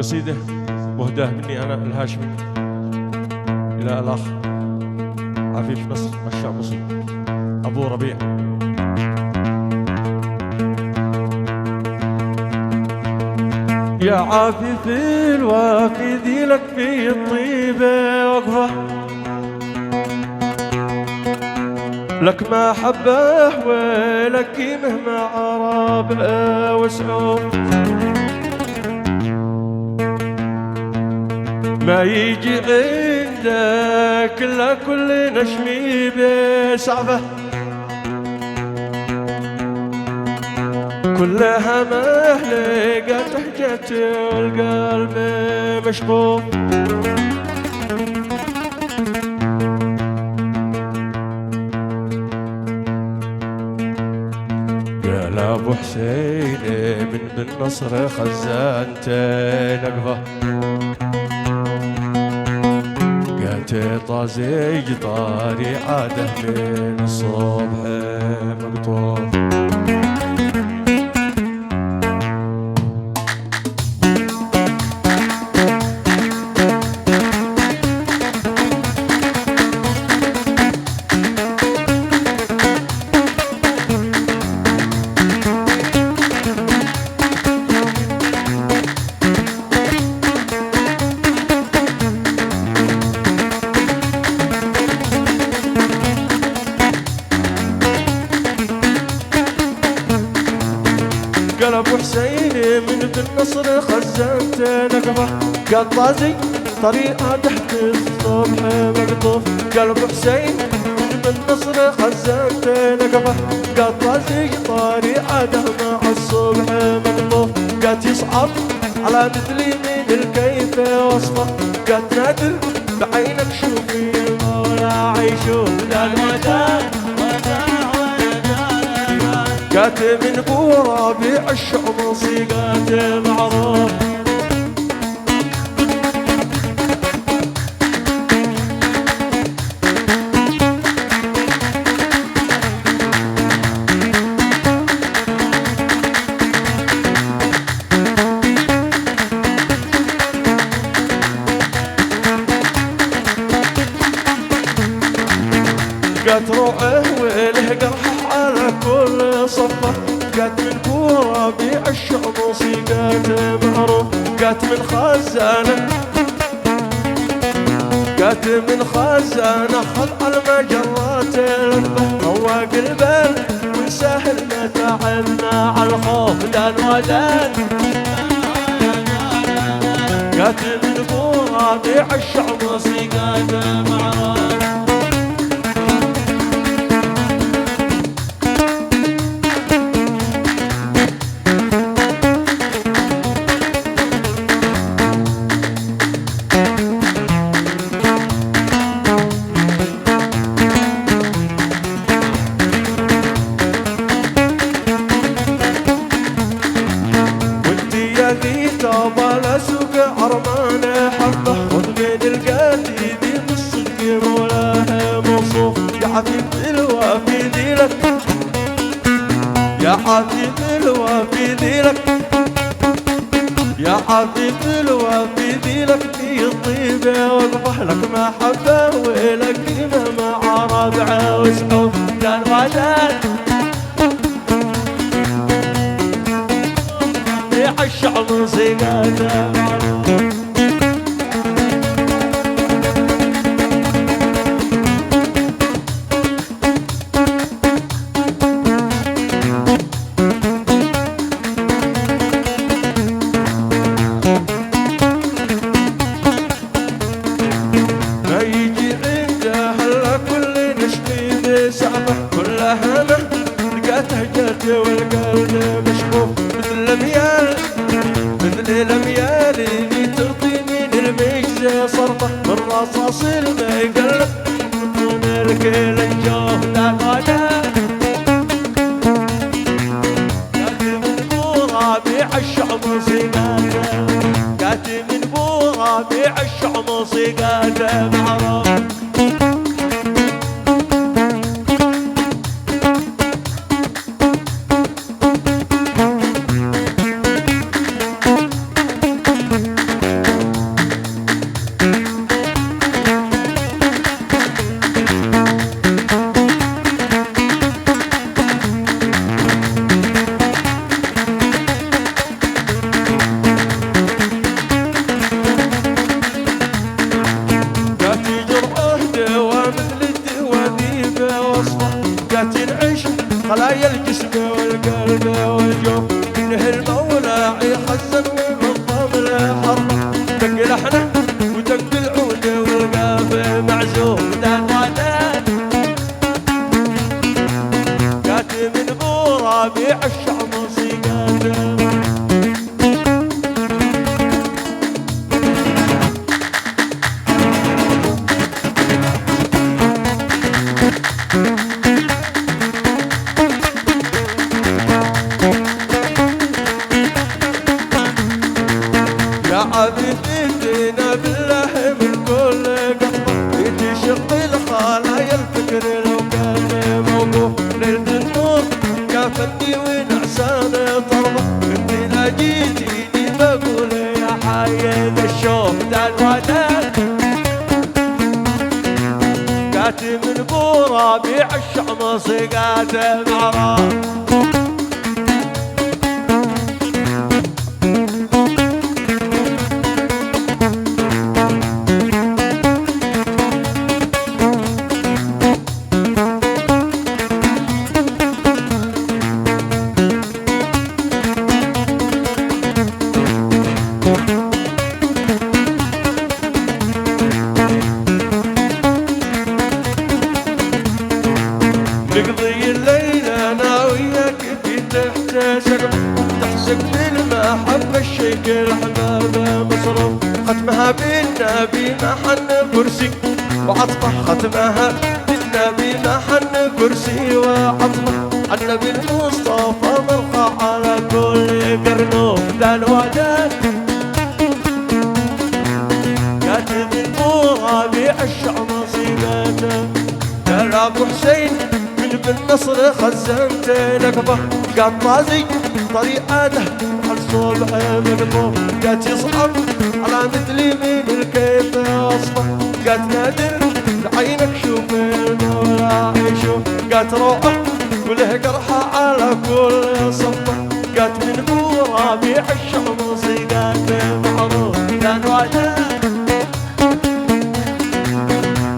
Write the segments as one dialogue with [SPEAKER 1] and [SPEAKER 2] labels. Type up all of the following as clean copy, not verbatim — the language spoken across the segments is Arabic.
[SPEAKER 1] قصيدة مهداة مني أنا الهاشمي إلى الأخ عفيف نصر الشعبصي أبو ربيع. يا عفيف الوافد لك في الطيبة وقفة، لك ما حبه ولك مهما عرابه وسعوف، ما يجي عندك الا كل نشمي بسعفه، كلها مهلقة تحجة القلب مشغوف. قال ابو حسين من بالنصر خزانته نقفه، قالت طازج طاري عاده من الصبح مقطوف. قال ابو حسين من بالنصر خزانته نقفه، قال طازي طريقه تحت الصبح مقطوف. قال ابو حسين من بالنصر خزانته نقفه، قال طازي طريقه مع الصبح مقطوف. قالت يصعب على مثلي من الكيف وصفه، قالت نادر بعينك شوفي المولى عيشوف للوداع. قالت من ابو ربيع الشعبصي قالت معروف، قالت روعه وله قرح على كل صفه، قالت من ابو ربيع الشعبصي قالت معروف. قالت من خزانه، قالت من خزانه خضع المجرات لفه، رواق البال ونسهل متاعبنا على الخوف دان ودان. قالت من ابو ربيع الشعبصي قالت معروف. طابا سوق عرمان حبه، وبين القاتيدي بالصدق مولاه موصوف. يا عفيف الوافي لك، يا عفيف الوافي لك، يا عفيف الوافي لك في الطيبه وقفه، لك ما حبه ولك مع رابعه وسعوف دان ودان. الشعبصي قالت معروف، ما يجي عنده هلا كل نشمي بسعفه، كلها لقاته جات والقلب مشغوف. مثل لميال اللي ترضي من المجزة صرفه، من رصاص ما يقلب من الكل الجوف لا غدا. قالت من ابو ربيع الشعبصي قالت من ابو ربيع الشعبصي قالت معروف. يحزن ونظم الحرب، دق لحنه ودق العود والقافه معزوم دنواتات. كاتب ابو ربيع الشعب موسيقاته. عبدتنا بالله من كل قطبة، يتشق الخلايا الفكر لو كان موقوف. ليلة النور كافني ونعسان طربة، انت لا جيتيني بقول يا حي ذا الشوق ذا الوداد. كاتب ابو ربيع الشعب موسيقاته معراف. نقضي الليل انا وياك في تحت سقف، تحسك بالمحبة الشيك الحبابة مصروف. ختمها بالنبي محن كرسي وعطفه، ختمها بالنبي محن كرسي وعطفه. النبي المصطفى مرقى على كل قرنوف ذا الوداد. كاتب ابو ربيع الشعب موسيقاته. يا ابو حسين بالنصر خزنت نقبه، قطازي طريقته على الصبح مقطوف. قالت يصعب على مثلي من الكيف اصفى، قالت نادر لعينك شوف المولى يشوف. قالت روحه وله قرحه على كل صفه، قالت من ابو ربيع الشعب موسيقاته معروف دنواتات.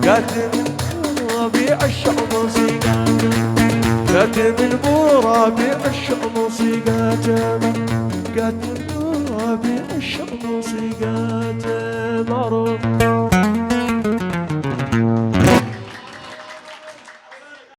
[SPEAKER 1] قالت من ابو ربيع الشعب موسيقاته. كاتب ابو ربيع الشعب موسيقاته. كاتب ابو ربيع الشعب موسيقاته معروف.